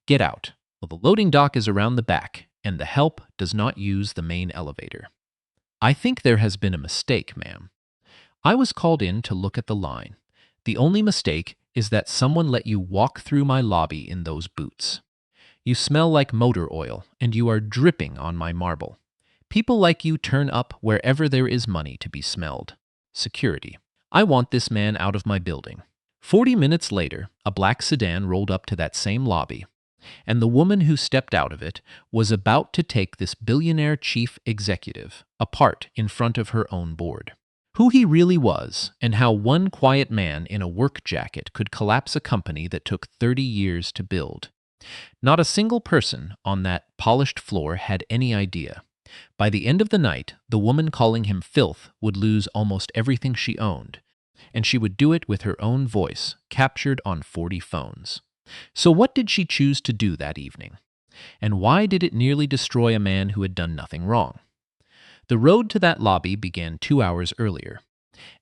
Get out. Well, the loading dock is around the back, and the help does not use the main elevator. I think there has been a mistake, ma'am. I was called in to look at the line. The only mistake is that someone let you walk through my lobby in those boots. You smell like motor oil, and you are dripping on my marble. People like you turn up wherever there is money to be smelled. Security. I want this man out of my building. 40 minutes later, a black sedan rolled up to that same lobby, and the woman who stepped out of it was about to take this billionaire chief executive apart in front of her own board. Who he really was, and how one quiet man in a work jacket could collapse a company that took 30 years to build. Not a single person on that polished floor had any idea. By the end of the night, the woman calling him Filth would lose almost everything she owned, and she would do it with her own voice, captured on 40 phones. So what did she choose to do that evening? And why did it nearly destroy a man who had done nothing wrong? The road to that lobby began 2 hours earlier,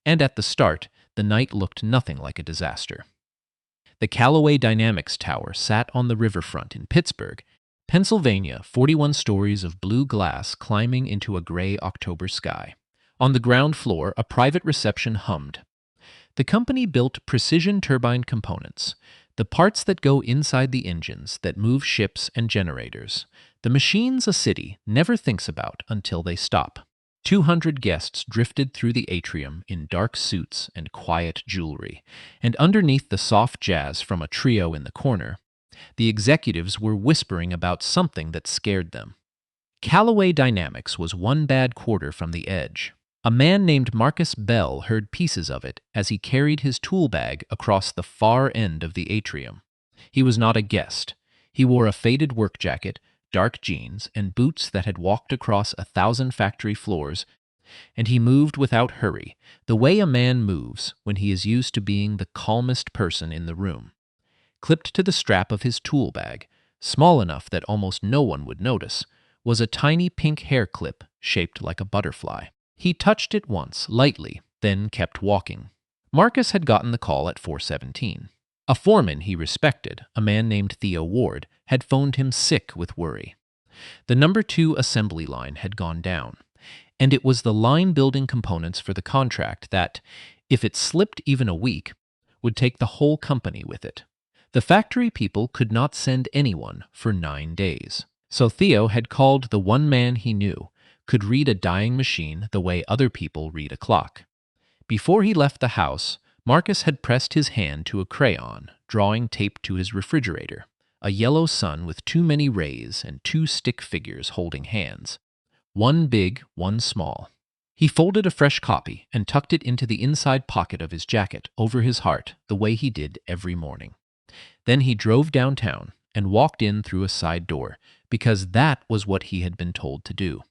and at the start, the night looked nothing like a disaster. The Callaway Dynamics Tower sat on the riverfront in Pittsburgh, Pennsylvania, 41 stories of blue glass climbing into a gray October sky. On the ground floor, a private reception hummed. The company built precision turbine components, the parts that go inside the engines that move ships and generators, the machines a city never thinks about until they stop. 200 guests drifted through the atrium in dark suits and quiet jewelry, and underneath the soft jazz from a trio in the corner, the executives were whispering about something that scared them. Callaway Dynamics was one bad quarter from the edge. A man named Marcus Bell heard pieces of it as he carried his tool bag across the far end of the atrium. He was not a guest. He wore a faded work jacket, dark jeans, and boots that had walked across 1,000 factory floors, and he moved without hurry, the way a man moves when he is used to being the calmest person in the room. Clipped to the strap of his tool bag, small enough that almost no one would notice, was a tiny pink hair clip shaped like a butterfly. He touched it once, lightly, then kept walking. Marcus had gotten the call at 4:17. A foreman he respected, a man named Theo Ward, had phoned him sick with worry. The number 2 assembly line had gone down, and it was the line-building components for the contract that, if it slipped even a week, would take the whole company with it. The factory people could not send anyone for 9 days. So Theo had called the one man he knew could read a dying machine the way other people read a clock. Before he left the house, Marcus had pressed his hand to a crayon, drawing taped to his refrigerator, a yellow sun with too many rays and 2 stick figures holding hands, one big, one small. He folded a fresh copy and tucked it into the inside pocket of his jacket over his heart the way he did every morning. Then he drove downtown and walked in through a side door, because that was what he had been told to do.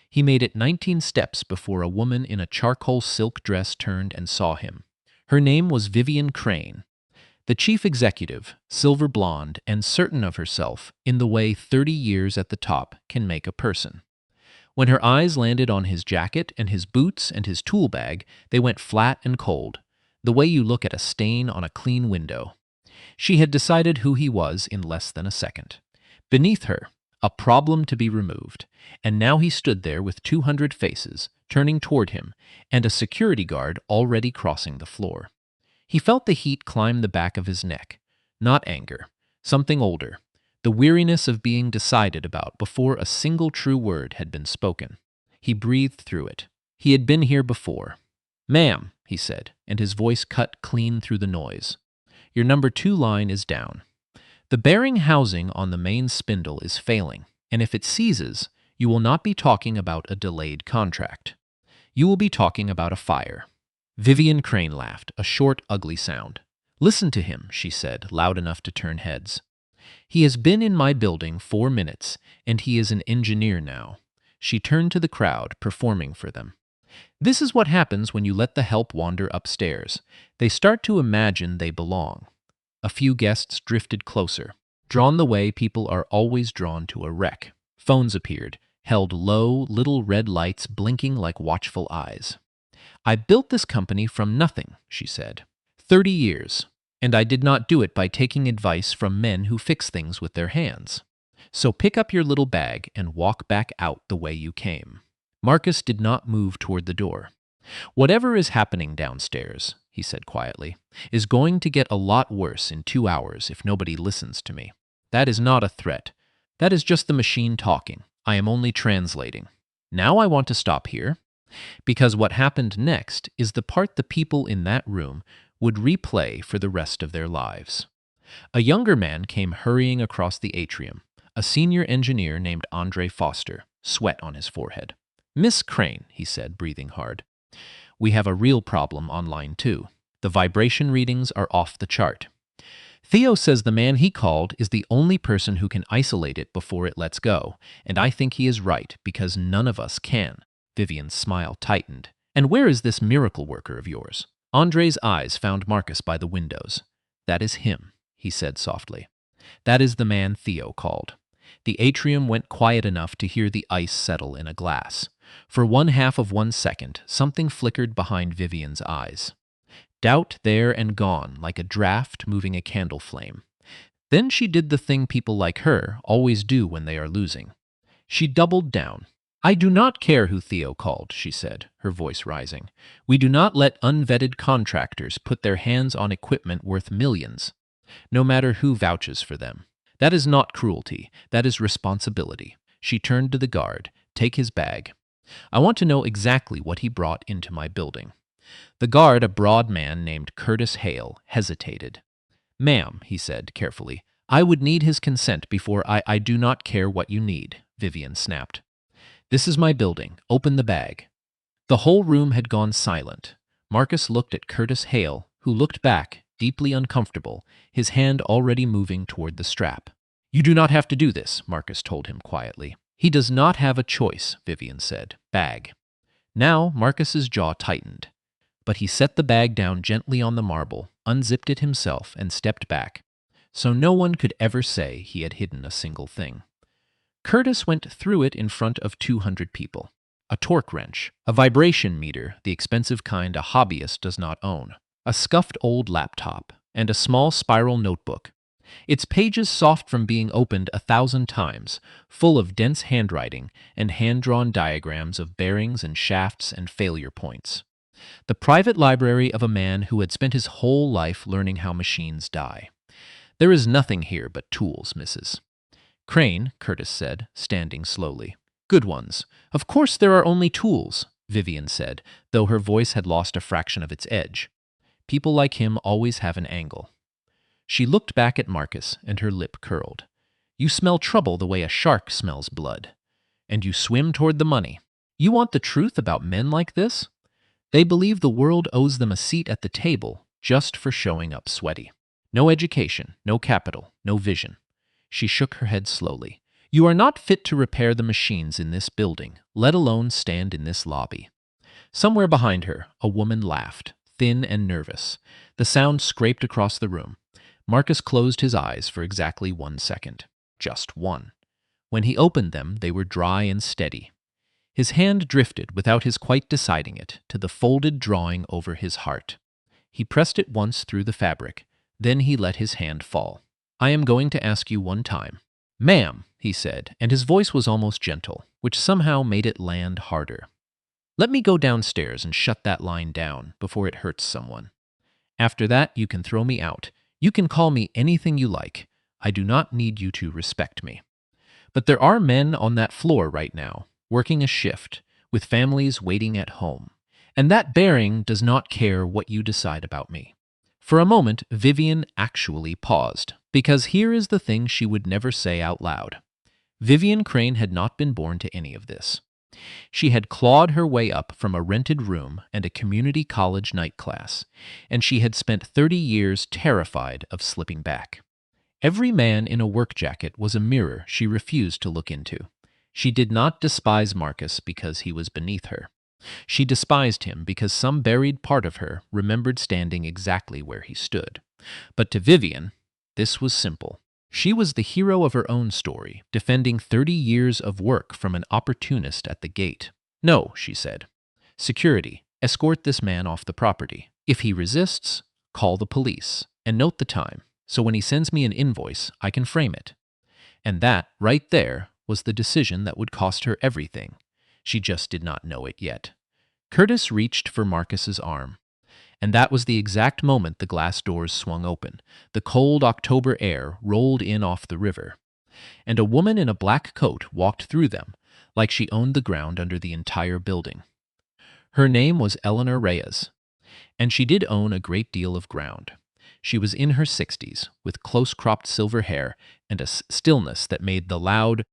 He made it 19 steps before a woman in a charcoal silk dress turned and saw him. Her name was Vivian Crane, the chief executive, silver blonde and certain of herself in the way 30 years at the top can make a person. When her eyes landed on his jacket and his boots and his tool bag, they went flat and cold, the way you look at a stain on a clean window. She had decided who he was in less than a second. Beneath her, a problem to be removed, and now he stood there with 200 faces turning toward him and a security guard already crossing the floor. He felt the heat climb the back of his neck. Not anger, something older, the weariness of being decided about before a single true word had been spoken. He breathed through it. He had been here before. "Ma'am," he said, and his voice cut clean through the noise. "Your number 2 line is down. The bearing housing on the main spindle is failing, and if it seizes, you will not be talking about a delayed contract. You will be talking about a fire." Vivian Crane laughed, a short, ugly sound. "Listen to him," she said, loud enough to turn heads. "He has been in my building 4 minutes, and he is an engineer now." She turned to the crowd, performing for them. "This is what happens when you let the help wander upstairs. They start to imagine they belong." A few guests drifted closer, drawn the way people are always drawn to a wreck. Phones appeared, held low, little red lights blinking like watchful eyes. "I built this company from nothing," she said. 30 years. And I did not do it by taking advice from men who fix things with their hands. So pick up your little bag and walk back out the way you came." Marcus did not move toward the door. "Whatever is happening downstairs," he said quietly, "is going to get a lot worse in 2 hours if nobody listens to me. That is not a threat. That is just the machine talking. I am only translating. Now I want to stop here, because what happened next is the part the people in that room would replay for the rest of their lives." A younger man came hurrying across the atrium, a senior engineer named Andre Foster, sweat on his forehead. "Miss Crane," he said, breathing hard, "we have a real problem on line 2. The vibration readings are off the chart. Theo says the man he called is the only person who can isolate it before it lets go, and I think he is right because none of us can." Vivian's smile tightened. "And where is this miracle worker of yours?" Andre's eyes found Marcus by the windows. "That is him," he said softly. "That is the man Theo called." The atrium went quiet enough to hear the ice settle in a glass. For 1/2 of 1 second, something flickered behind Vivian's eyes. Doubt there and gone, like a draft moving a candle flame. Then she did the thing people like her always do when they are losing. She doubled down. "I do not care who Theo called," she said, her voice rising. "We do not let unvetted contractors put their hands on equipment worth millions, no matter who vouches for them. That is not cruelty. That is responsibility." She turned to the guard. "Take his bag. I want to know exactly what he brought into my building." The guard, a broad man named Curtis Hale, hesitated. "Ma'am," he said carefully, "I would need his consent before I do not care what you need," Vivian snapped. "This is my building. Open the bag." The whole room had gone silent. Marcus looked at Curtis Hale, who looked back, deeply uncomfortable, his hand already moving toward the strap. "You do not have to do this," Marcus told him quietly. "He does not have a choice," Vivian said. "Bag." Now Marcus's jaw tightened. But he set the bag down gently on the marble, unzipped it himself, and stepped back, so no one could ever say he had hidden a single thing. Curtis went through it in front of 200 people. A torque wrench, a vibration meter, the expensive kind a hobbyist does not own, a scuffed old laptop, and a small spiral notebook. Its pages soft from being opened 1,000 times, full of dense handwriting and hand-drawn diagrams of bearings and shafts and failure points. The private library of a man who had spent his whole life learning how machines die. "There is nothing here but tools, Mrs. Crane," Curtis said, standing slowly. "Good ones. Of course there are only tools," Vivian said, though her voice had lost a fraction of its edge. "People like him always have an angle." She looked back at Marcus, and her lip curled. "You smell trouble the way a shark smells blood. And you swim toward the money. You want the truth about men like this? They believe the world owes them a seat at the table just for showing up sweaty. No education, no capital, no vision." She shook her head slowly. "You are not fit to repair the machines in this building, let alone stand in this lobby." Somewhere behind her, a woman laughed, thin and nervous. The sound scraped across the room. Marcus closed his eyes for exactly 1 second. Just one. When he opened them, they were dry and steady. His hand drifted, without his quite deciding it, to the folded drawing over his heart. He pressed it once through the fabric. Then he let his hand fall. "I am going to ask you one time." "Ma'am," he said, and his voice was almost gentle, which somehow made it land harder. "Let me go downstairs and shut that line down before it hurts someone. After that, you can throw me out. You can call me anything you like. I do not need you to respect me. But there are men on that floor right now, working a shift, with families waiting at home. And that bearing does not care what you decide about me." For a moment, Vivian actually paused, because here is the thing she would never say out loud. Vivian Crane had not been born to any of this. She had clawed her way up from a rented room and a community college night class, and she had spent 30 years terrified of slipping back. Every man in a work jacket was a mirror she refused to look into. She did not despise Marcus because he was beneath her. She despised him because some buried part of her remembered standing exactly where he stood. But to Vivian, this was simple. She was the hero of her own story, defending 30 years of work from an opportunist at the gate. "No," she said. "Security, escort this man off the property. If he resists, call the police. and note the time, so when he sends me an invoice, I can frame it. And that, right there, was the decision that would cost her everything. She just did not know it yet. Curtis reached for Marcus's arm, and that was the exact moment the glass doors swung open. The cold October air rolled in off the river, and a woman in a black coat walked through them, like she owned the ground under the entire building. Her name was Eleanor Reyes, and she did own a great deal of ground. She was in her 60s, with close-cropped silver hair and a stillness that made the loud,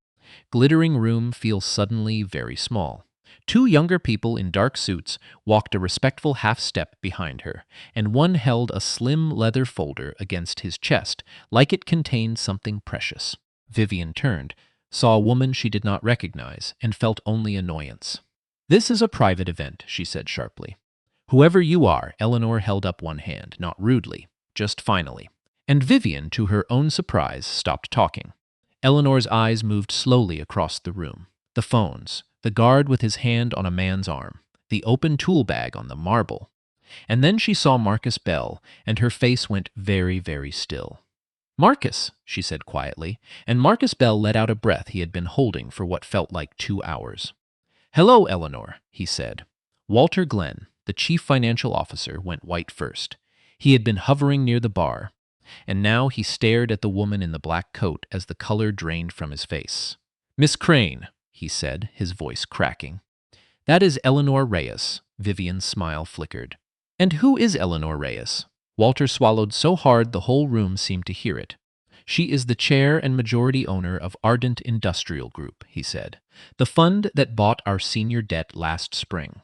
glittering room feel suddenly very small. Two younger people in dark suits walked a respectful half-step behind her, and one held a slim leather folder against his chest, like it contained something precious. Vivian turned, saw a woman she did not recognize, and felt only annoyance. "This is a private event," she said sharply. "Whoever you are," Eleanor held up one hand, not rudely, just finally. And Vivian, to her own surprise, stopped talking. Eleanor's eyes moved slowly across the room. The phones, the guard with his hand on a man's arm, the open tool bag on the marble. And then she saw Marcus Bell, and her face went very, very still. "Marcus," she said quietly, and Marcus Bell let out a breath he had been holding for what felt like 2 hours. "Hello, Eleanor," he said. Walter Glenn, the chief financial officer, went white first. He had been hovering near the bar, and now he stared at the woman in the black coat as the color drained from his face. "Miss Crane," he said, his voice cracking. "That is Eleanor Reyes." Vivian's smile flickered. "And who is Eleanor Reyes?" Walter swallowed so hard the whole room seemed to hear it. "She is the chair and majority owner of Ardent Industrial Group," he said, "the fund that bought our senior debt last spring.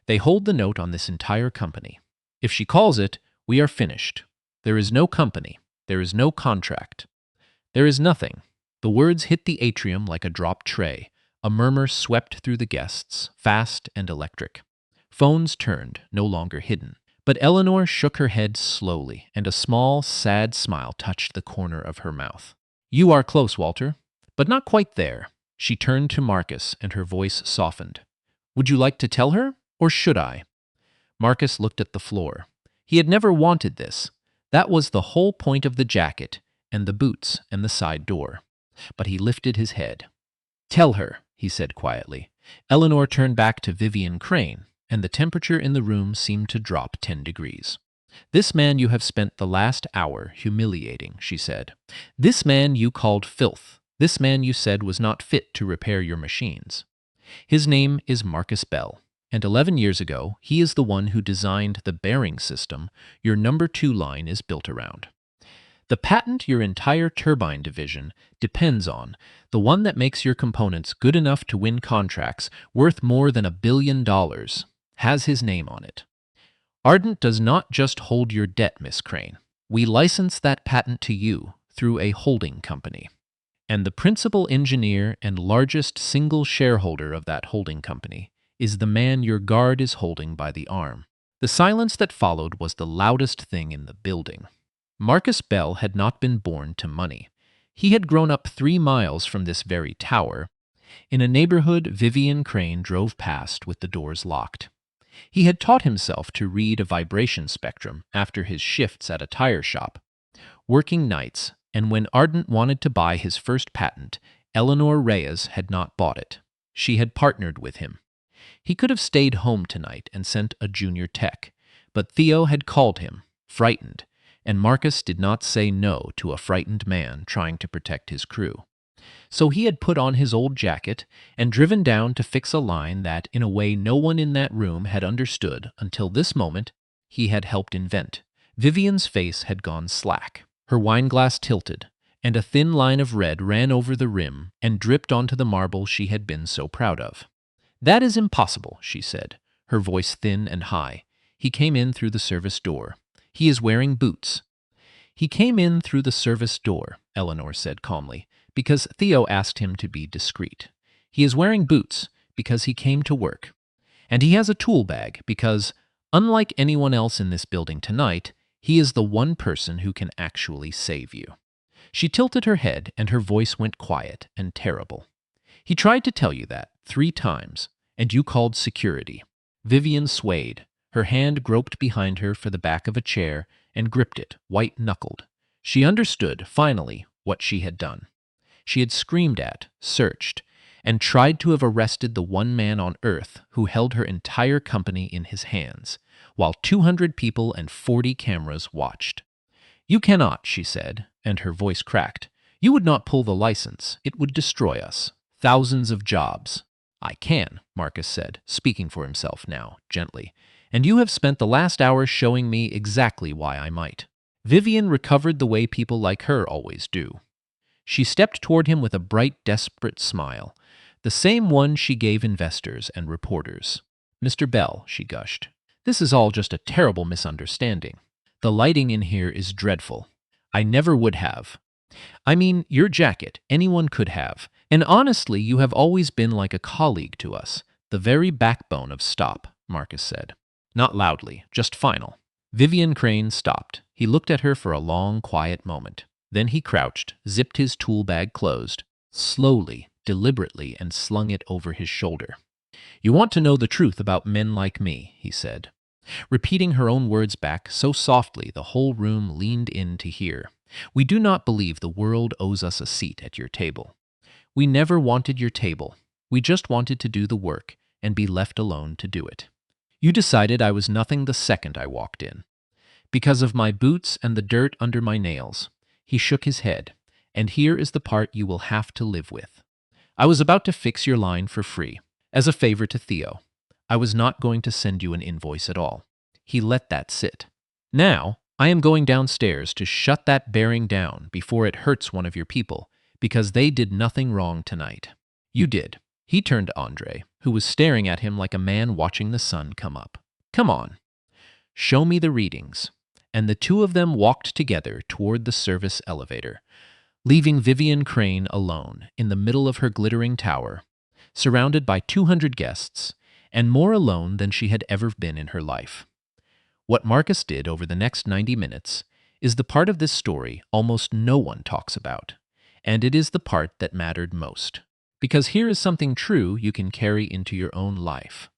They hold the note on this entire company. If she calls it, we are finished. There is no company. There is no contract. There is nothing." The words hit the atrium like a dropped tray. A murmur swept through the guests, fast and electric. Phones turned, no longer hidden. But Eleanor shook her head slowly, and a small, sad smile touched the corner of her mouth. "You are close, Walter, but not quite there." She turned to Marcus, and her voice softened. "Would you like to tell her, or should I?" Marcus looked at the floor. He had never wanted this. That was the whole point of the jacket, and the boots, and the side door. But he lifted his head. "Tell her," he said quietly. Eleanor turned back to Vivian Crane, and the temperature in the room seemed to drop 10 degrees. "This man you have spent the last hour humiliating," she said. "This man you called Filth. This man you said was not fit to repair your machines. His name is Marcus Bell, and 11 years ago, he is the one who designed the bearing system your number 2 line is built around. The patent your entire turbine division depends on, the one that makes your components good enough to win contracts worth more than $1 billion, has his name on it. Ardent does not just hold your debt, Miss Crane. We license that patent to you through a holding company. And the principal engineer and largest single shareholder of that holding company is the man your guard is holding by the arm." The silence that followed was the loudest thing in the building. Marcus Bell had not been born to money. He had grown up 3 miles from this very tower, in a neighborhood Vivian Crane drove past with the doors locked. He had taught himself to read a vibration spectrum after his shifts at a tire shop, working nights, and when Ardent wanted to buy his first patent, Eleanor Reyes had not bought it. She had partnered with him. He could have stayed home tonight and sent a junior tech, but Theo had called him, frightened, and Marcus did not say no to a frightened man trying to protect his crew. So he had put on his old jacket and driven down to fix a line that, in a way no one in that room had understood until this moment, he had helped invent. Vivian's face had gone slack. Her wineglass tilted, and a thin line of red ran over the rim and dripped onto the marble she had been so proud of. "That is impossible," she said, her voice thin and high. "He came in through the service door. He is wearing boots." "He came in through the service door," Eleanor said calmly, "because Theo asked him to be discreet. He is wearing boots because he came to work. And he has a tool bag because, unlike anyone else in this building tonight, he is the one person who can actually save you." She tilted her head, and her voice went quiet and terrible. "He tried to tell you that 3 times, and you called security." Vivian swayed. Her hand groped behind her for the back of a chair, and gripped it, white-knuckled. She understood, finally, what she had done. She had screamed at, searched, and tried to have arrested the one man on earth who held her entire company in his hands, while 200 people and 40 cameras watched. "You cannot," she said, and her voice cracked. "You would not pull the license. It would destroy us. Thousands of jobs." "I can," Marcus said, speaking for himself now, gently. "And you have spent the last hour showing me exactly why I might." Vivian recovered the way people like her always do. She stepped toward him with a bright, desperate smile, the same one she gave investors and reporters. "Mr. Bell," she gushed, "this is all just a terrible misunderstanding. The lighting in here is dreadful. I never would have. I mean, your jacket, anyone could have. And honestly, you have always been like a colleague to us, the very backbone of Stop," Marcus said. Not loudly, just final. Vivian Crane stopped. He looked at her for a long, quiet moment. Then he crouched, zipped his tool bag closed, slowly, deliberately, and slung it over his shoulder. "You want to know the truth about men like me," he said, repeating her own words back so softly the whole room leaned in to hear. "We do not believe the world owes us a seat at your table. We never wanted your table. We just wanted to do the work and be left alone to do it. You decided I was nothing the second I walked in. Because of my boots and the dirt under my nails." He shook his head. "And here is the part you will have to live with. I was about to fix your line for free, as a favor to Theo. I was not going to send you an invoice at all." He let that sit. "Now, I am going downstairs to shut that bearing down before it hurts one of your people, because they did nothing wrong tonight." "You did." He turned to Andre, who was staring at him like a man watching the sun come up. "Come on. Show me the readings." And the two of them walked together toward the service elevator, leaving Vivian Crane alone in the middle of her glittering tower, surrounded by 200 guests, and more alone than she had ever been in her life. What Marcus did over the next 90 minutes is the part of this story almost no one talks about, and it is the part that mattered most. Because here is something true you can carry into your own life.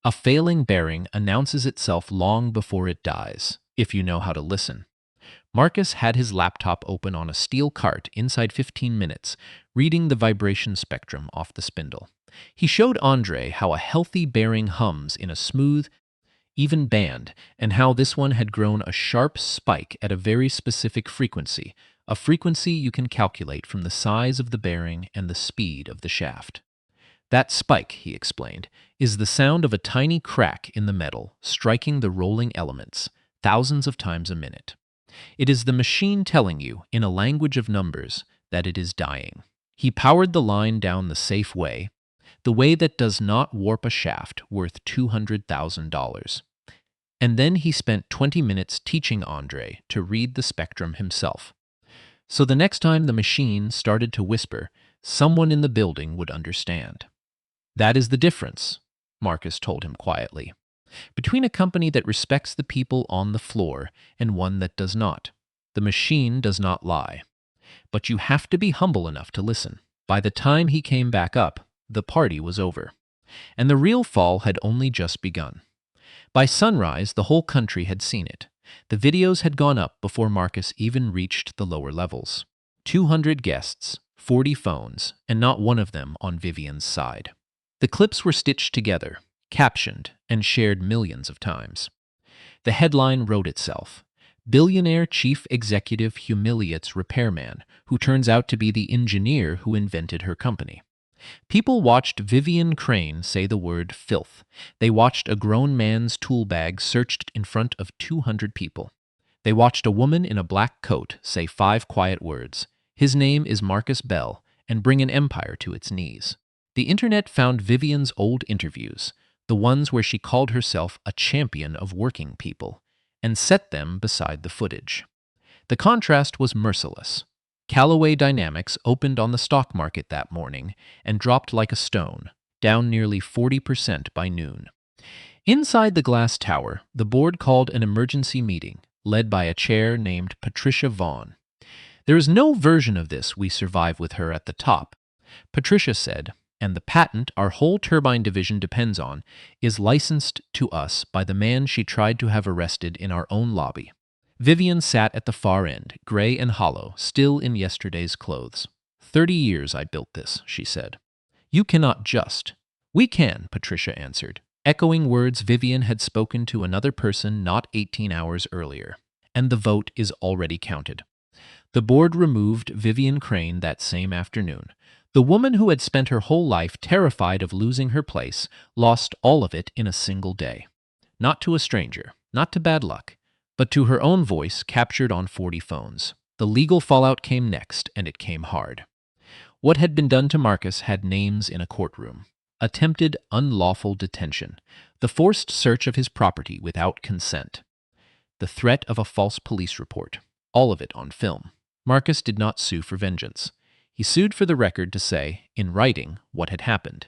A failing bearing announces itself long before it dies, if you know how to listen. Marcus had his laptop open on a steel cart inside 15 minutes, reading the vibration spectrum off the spindle. He showed Andre how a healthy bearing hums in a smooth, even band, and how this one had grown a sharp spike at a very specific frequency, a frequency you can calculate from the size of the bearing and the speed of the shaft. That spike, he explained, is the sound of a tiny crack in the metal striking the rolling elements, thousands of times a minute. It is the machine telling you, in a language of numbers, that it is dying. He powered the line down the safe way, the way that does not warp a shaft worth $200,000. And then he spent 20 minutes teaching Andre to read the spectrum himself. So the next time the machine started to whisper, someone in the building would understand. "That is the difference," Marcus told him quietly, "between a company that respects the people on the floor and one that does not. The machine does not lie. But you have to be humble enough to listen." By the time he came back up, the party was over, and the real fall had only just begun. By sunrise, the whole country had seen it. The videos had gone up before Marcus even reached the lower levels. 200 guests, 40 phones, and not one of them on Vivian's side. The clips were stitched together, captioned, and shared millions of times. The headline wrote itself: "Billionaire Chief Executive Humiliates Repairman, who turns out to be the engineer who invented her company." People watched Vivian Crane say the word filth. They watched a grown man's tool bag searched in front of 200 people. They watched a woman in a black coat say 5 quiet words: "His name is Marcus Bell," and bring an empire to its knees. The internet found Vivian's old interviews, the ones where she called herself a champion of working people, and set them beside the footage. The contrast was merciless. Callaway Dynamics opened on the stock market that morning and dropped like a stone, down nearly 40% by noon. Inside the glass tower, the board called an emergency meeting, led by a chair named Patricia Vaughn. "There is no version of this we survive with her at the top," Patricia said, "and the patent our whole turbine division depends on is licensed to us by the man she tried to have arrested in our own lobby. Vivian sat at the far end, gray and hollow, still in yesterday's clothes. 30 years I built this, she said. You cannot just. We can, Patricia answered, echoing words Vivian had spoken to another person not 18 hours earlier. And the vote is already counted. The board removed Vivian Crane that same afternoon. The woman who had spent her whole life terrified of losing her place lost all of it in a single day. Not to a stranger, not to bad luck, but to her own voice captured on 40 phones. The legal fallout came next, and it came hard. What had been done to Marcus had names in a courtroom. Attempted unlawful detention, the forced search of his property without consent, the threat of a false police report, all of it on film. Marcus did not sue for vengeance. He sued for the record to say, in writing, what had happened.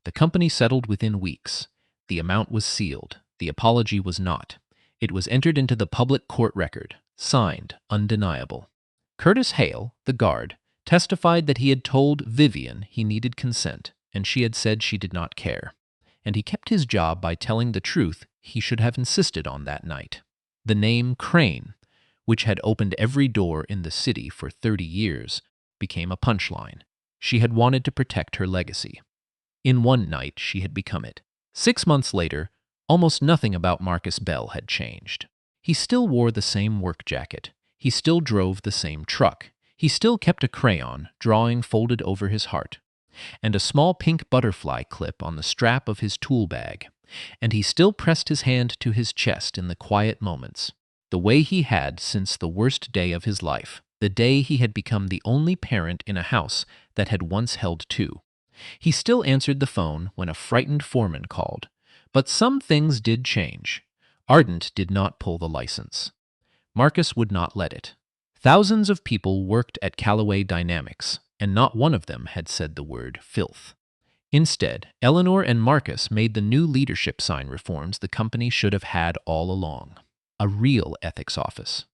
The company settled within weeks. The amount was sealed. The apology was not. It was entered into the public court record, signed, undeniable. Curtis Hale, the guard, testified that he had told Vivian he needed consent, and she had said she did not care. And he kept his job by telling the truth he should have insisted on that night. The name Crane, which had opened every door in the city for 30 years, became a punchline. She had wanted to protect her legacy. In one night, she had become it. 6 months later, almost nothing about Marcus Bell had changed. He still wore the same work jacket. He still drove the same truck. He still kept a crayon, drawing folded over his heart, and a small pink butterfly clip on the strap of his tool bag. And he still pressed his hand to his chest in the quiet moments, the way he had since the worst day of his life, the day he had become the only parent in a house that had once held two. He still answered the phone when a frightened foreman called. But some things did change. Ardent did not pull the license. Marcus would not let it. Thousands of people worked at Callaway Dynamics, and not one of them had said the word filth. Instead, Eleanor and Marcus made the new leadership sign reforms the company should have had all along. A real ethics office.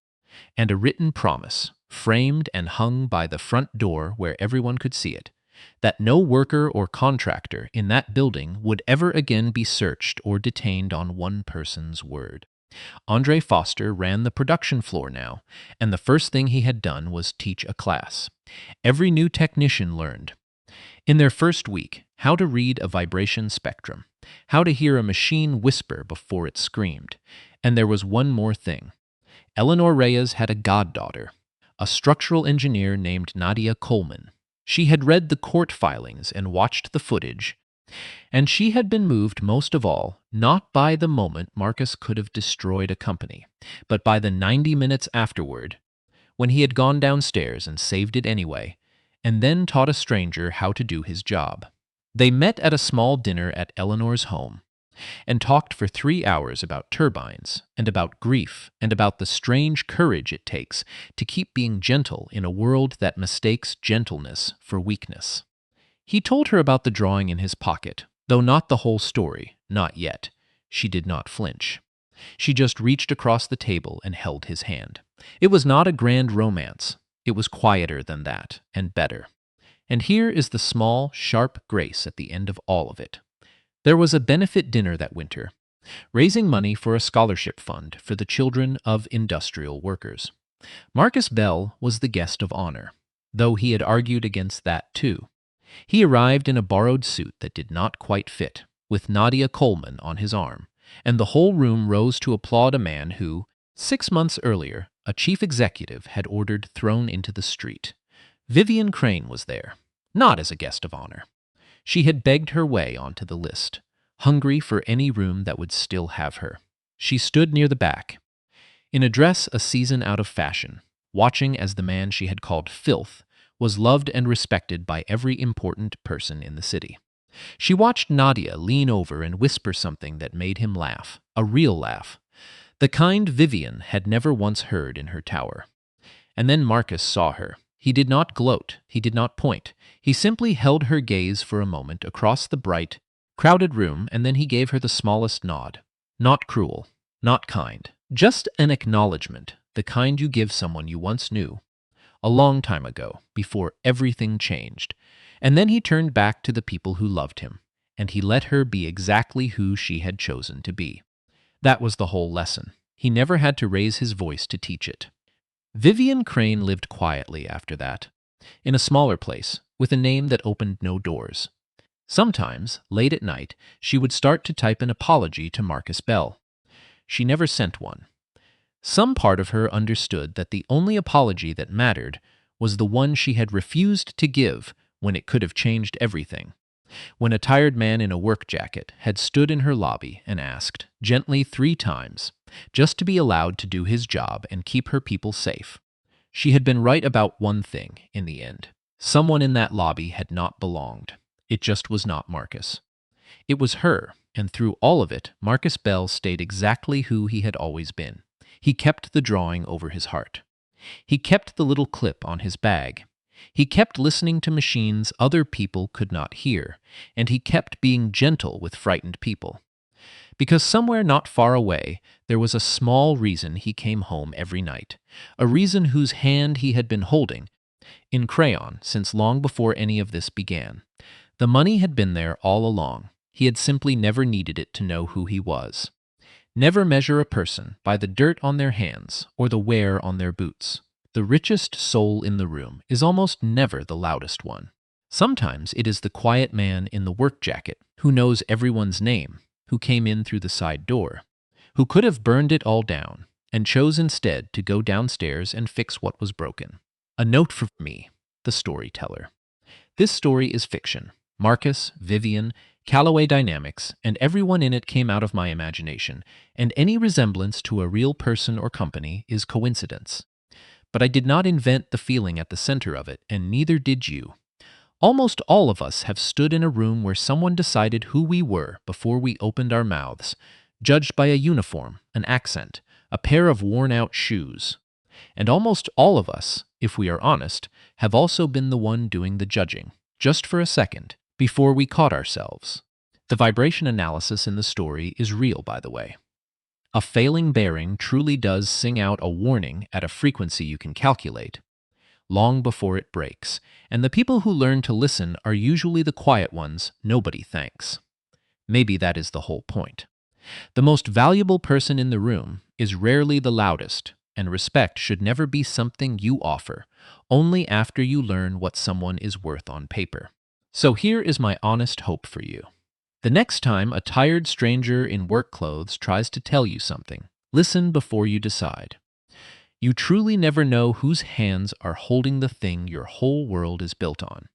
And a written promise, framed and hung by the front door where everyone could see it, that no worker or contractor in that building would ever again be searched or detained on one person's word. Andre Foster ran the production floor now, and the first thing he had done was teach a class. Every new technician learned, in their first week, how to read a vibration spectrum, how to hear a machine whisper before it screamed. And there was one more thing. Eleanor Reyes had a goddaughter, a structural engineer named Nadia Coleman. She had read the court filings and watched the footage, and she had been moved most of all, not by the moment Marcus could have destroyed a company, but by the 90 minutes afterward, when he had gone downstairs and saved it anyway, and then taught a stranger how to do his job. They met at a small dinner at Eleanor's home, and talked for 3 hours about turbines, and about grief, and about the strange courage it takes to keep being gentle in a world that mistakes gentleness for weakness. He told her about the drawing in his pocket, though not the whole story, not yet. She did not flinch. She just reached across the table and held his hand. It was not a grand romance. It was quieter than that, and better. And here is the small, sharp grace at the end of all of it. There was a benefit dinner that winter, raising money for a scholarship fund for the children of industrial workers. Marcus Bell was the guest of honor, though he had argued against that too. He arrived in a borrowed suit that did not quite fit, with Nadia Coleman on his arm, and the whole room rose to applaud a man who, 6 months earlier, a chief executive had ordered thrown into the street. Vivian Crane was there, not as a guest of honor. She had begged her way onto the list, hungry for any room that would still have her. She stood near the back, in a dress a season out of fashion, watching as the man she had called Filth was loved and respected by every important person in the city. She watched Nadia lean over and whisper something that made him laugh, a real laugh, the kind Vivian had never once heard in her tower. And then Marcus saw her. He did not gloat, he did not point. He simply held her gaze for a moment across the bright, crowded room, and then he gave her the smallest nod. Not cruel, not kind, just an acknowledgement, the kind you give someone you once knew, a long time ago, before everything changed. And then he turned back to the people who loved him, and he let her be exactly who she had chosen to be. That was the whole lesson. He never had to raise his voice to teach it. Vivian Crane lived quietly after that, in a smaller place, with a name that opened no doors. Sometimes, late at night, she would start to type an apology to Marcus Bell. She never sent one. Some part of her understood that the only apology that mattered was the one she had refused to give when it could have changed everything. When a tired man in a work jacket had stood in her lobby and asked, gently 3 times, just to be allowed to do his job and keep her people safe. She had been right about one thing in the end. Someone in that lobby had not belonged. It just was not Marcus. It was her, and through all of it, Marcus Bell stayed exactly who he had always been. He kept the drawing over his heart. He kept the little clip on his bag. He kept listening to machines other people could not hear, and he kept being gentle with frightened people. Because somewhere not far away, there was a small reason he came home every night, a reason whose hand he had been holding in crayon since long before any of this began. The money had been there all along. He had simply never needed it to know who he was. Never measure a person by the dirt on their hands or the wear on their boots. The richest soul in the room is almost never the loudest one. Sometimes it is the quiet man in the work jacket who knows everyone's name, who came in through the side door, who could have burned it all down and chose instead to go downstairs and fix what was broken. A note for me, the storyteller. This story is fiction. Marcus, Vivian, Callaway Dynamics, and everyone in it came out of my imagination, and any resemblance to a real person or company is coincidence. But I did not invent the feeling at the center of it, and neither did you. Almost all of us have stood in a room where someone decided who we were before we opened our mouths, judged by a uniform, an accent, a pair of worn-out shoes. And almost all of us, if we are honest, have also been the one doing the judging, just for a second, before we caught ourselves. The vibration analysis in the story is real, by the way. A failing bearing truly does sing out a warning at a frequency you can calculate, long before it breaks, and the people who learn to listen are usually the quiet ones nobody thanks. Maybe that is the whole point. The most valuable person in the room is rarely the loudest, and respect should never be something you offer, only after you learn what someone is worth on paper. So here is my honest hope for you. The next time a tired stranger in work clothes tries to tell you something, listen before you decide. You truly never know whose hands are holding the thing your whole world is built on.